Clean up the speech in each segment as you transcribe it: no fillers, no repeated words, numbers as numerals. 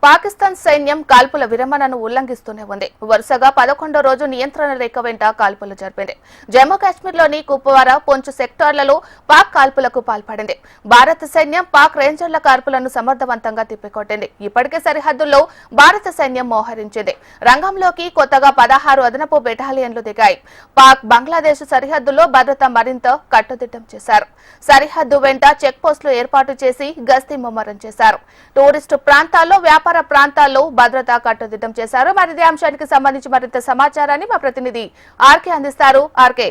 పాకిస్తాన్ సైన్యం కాల్పుల విరమణను ఉల్లంఘిస్తూనే ఉంది. వరుసగా 11వ రోజు నియంత్రణ రేఖ వెంట కాల్పులు జరిపింది. జమ్మూ కాశ్మీర్లోని కుప్వారా, పొంచ్ సెక్టార్లలో పాక్ కాల్పులకు పాల్పడింది. భారత సైన్యం పాక్ రేంజర్ల కాల్పులను సమర్థవంతంగా తిప్పికొట్టింది. ఇప్పటికే సరిహద్దుల్లో భారత సైన్యం మోహరించింది. రంగంలోకి కొత్తగా 16 అదనపు బెటాలియన్లు దిగాయి. పాక్ బంగ్లాదేశ్ సరిహద్దులో భద్రత మరింత కట్టుదిట్టం చేశారు. సరిహద్దు వెంట చెక్ పోస్టులు ఏర్పాటు చేసి గస్తీ ముమ్మరం చేశారు. టూరిస్టు ప్రాంతాల్లో, వ్యాపార ప్రాంతాల్లో భద్రత కట్టుదిట్టం చేశారు. మరి ఇదే అంశానికి సంబంధించి మరింత సమాచారాన్ని మా ప్రతినిధి ఆర్కే అందిస్తారు. ఆర్కే,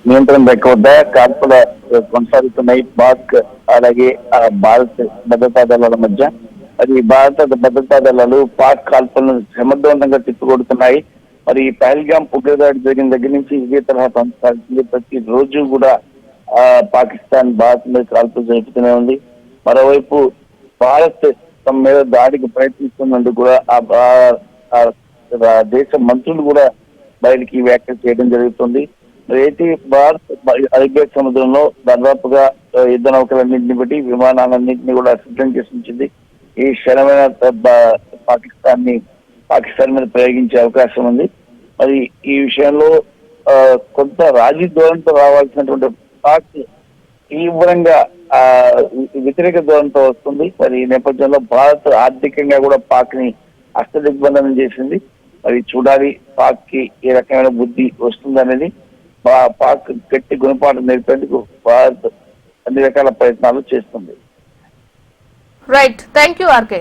నియంత్రణ రేఖ వద్ద కాల్పుల కొనసాగుతున్నాయి పాక్ అలాగే భారత భద్రతా దళాల మధ్య. అది భారత భద్రతా దళాలు పాక్ కాల్పులను సమర్థవంతంగా తిప్పికొడుతున్నాయి. మరి పహల్గామ్ ఉగ్రదాడి జరిగిన దగ్గర నుంచి ఇదే తరహా కొనసాగుతుంది. ప్రతి రోజు కూడా పాకిస్తాన్ భారత్ మీద కాల్పులు జరుపుతూనే ఉంది. మరోవైపు భారత్ తమ మీద దాడికి ప్రయత్నిస్తున్నందుకు కూడా ఆ దేశ మంత్రులు కూడా బయటికి వ్యాఖ్యలు చేయడం జరుగుతుంది. అయితే భారత్ అరేబియా సముద్రంలో దాదాపుగా యుద్ధ నౌకలన్నింటినీ బట్టి విమానాలన్నింటినీ కూడా సిద్ధం చేసి ఉంచింది. ఈ క్షణమైన పాకిస్తాన్ మీద ప్రయోగించే అవకాశం ఉంది. మరి ఈ విషయంలో కొంత రాజీ ధోరణితో రావాల్సినటువంటి పాక్ తీవ్రంగా వ్యతిరేక ధోరణితో వస్తుంది. మరి ఈ నేపథ్యంలో భారత్ ఆర్థికంగా కూడా పాక్ ని హస్తదిగ్బంధనం చేసింది. మరి చూడాలి పాక్ కి ఏ రకమైన బుద్ధి వస్తుందనేది. పాక్ గట్టి గుణపాఠం నేర్పేందుకు భారత్ అన్ని రకాల ప్రయత్నాలు చేస్తుంది. Right, thank you RK.